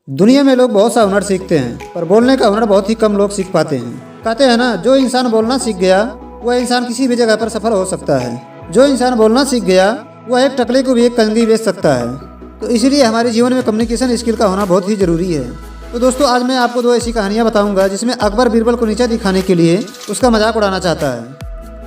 दुनिया में लोग बहुत सा हुनर सीखते हैं, पर बोलने का हुनर बहुत ही कम लोग सीख पाते हैं। कहते हैं ना, जो इंसान बोलना सीख गया वह इंसान किसी भी जगह पर सफल हो सकता है। जो इंसान बोलना सीख गया वह एक टकले को भी एक कंघी बेच सकता है। तो इसीलिए हमारे जीवन में कम्युनिकेशन स्किल का होना बहुत ही ज़रूरी है। तो दोस्तों, आज मैं आपको दो ऐसी कहानियाँ बताऊँगा जिसमें अकबर बीरबल को नीचा दिखाने के लिए उसका मजाक उड़ाना चाहता है,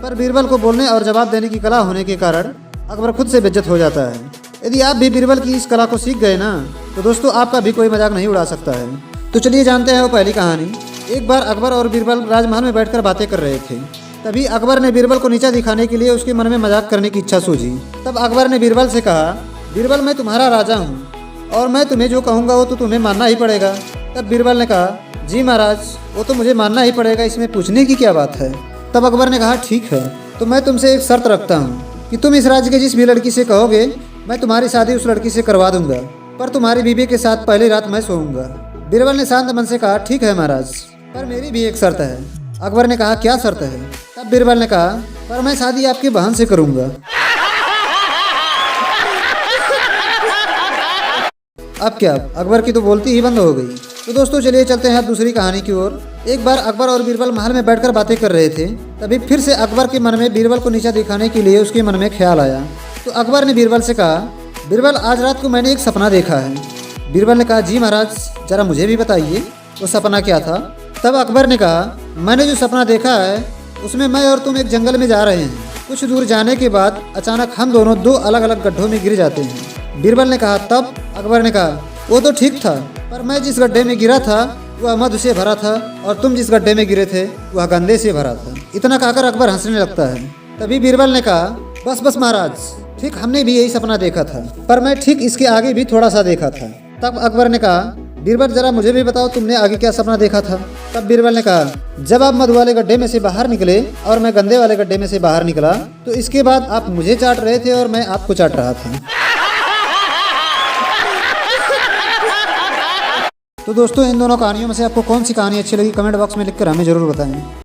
पर बीरबल को बोलने और जवाब देने की कला होने के कारण अकबर खुद से बेइज्जत हो जाता है। यदि आप भी बीरबल की इस कला को सीख गए ना, तो दोस्तों आपका भी कोई मजाक नहीं उड़ा सकता है। तो चलिए जानते हैं वो पहली कहानी। एक बार अकबर और बीरबल राजमहल में बैठकर बातें कर रहे थे। तभी अकबर ने बीरबल को नीचा दिखाने के लिए उसके मन में मजाक करने की इच्छा सूझी। तब अकबर ने बीरबल से कहा, बीरबल, मैं तुम्हारा राजा हूँ और मैं तुम्हें जो कहूँगा वो तो तुम्हें मानना ही पड़ेगा। तब बीरबल ने कहा, जी महाराज, वो तो मुझे मानना ही पड़ेगा, इसमें पूछने की क्या बात है। तब अकबर ने कहा, ठीक है, तो मैं तुमसे एक शर्त रखता हूँ कि तुम इस राज्य के जिस भी लड़की से कहोगे मैं तुम्हारी शादी उस लड़की से करवा दूंगा, पर तुम्हारी बीवी के साथ पहली रात मैं सोऊंगा। बीरबल ने शांत मन से कहा, ठीक है महाराज, पर मेरी भी एक शर्त है। अकबर ने कहा, क्या शर्त है। तब बीरबल ने कहा, पर मैं शादी आपकी बहन से करूंगा। अब क्या, अकबर की तो बोलती ही बंद हो गई। तो दोस्तों चलिए चलते हैं अब दूसरी कहानी की ओर। एक बार अकबर और बीरबल महल में बैठकर बातें कर रहे थे। तभी फिर से अकबर के मन में बीरबल को नीचा दिखाने के लिए उसके मन में ख्याल आया। तो अकबर ने बीरबल से कहा, बीरबल, आज रात को मैंने एक सपना देखा है। बीरबल ने कहा, जी महाराज, जरा मुझे भी बताइए वो सपना क्या था। तब अकबर ने कहा, मैंने जो सपना देखा है उसमें मैं और तुम एक जंगल में जा रहे हैं। कुछ दूर जाने के बाद अचानक हम दोनों दो अलग अलग गड्ढों में गिर जाते हैं। बीरबल ने कहा, तब। अकबर ने कहा, वो तो ठीक था, पर मैं जिस गड्ढे में गिरा था वह मधु से भरा था और तुम जिस गड्ढे में गिरे थे वह गंदे से भरा था। इतना कहकर अकबर हंसने लगता है। तभी बीरबल ने कहा, बस बस महाराज, ठीक हमने भी यही सपना देखा था, पर मैं ठीक इसके आगे भी थोड़ा सा देखा था। तब अकबर ने कहा, बीरबल, जरा मुझे भी बताओ तुमने आगे क्या सपना देखा था। तब बीरबल ने कहा, जब आप मधु वाले गड्ढे में से बाहर निकले और मैं गंदे वाले गड्ढे में से बाहर निकला, तो इसके बाद आप मुझे चाट रहे थे और मैं आपको चाट रहा था। तो दोस्तों, इन दोनों कहानियों में से आपको कौन सी कहानी अच्छी लगी कमेंट बॉक्स में लिखकर हमें जरूर बताएं।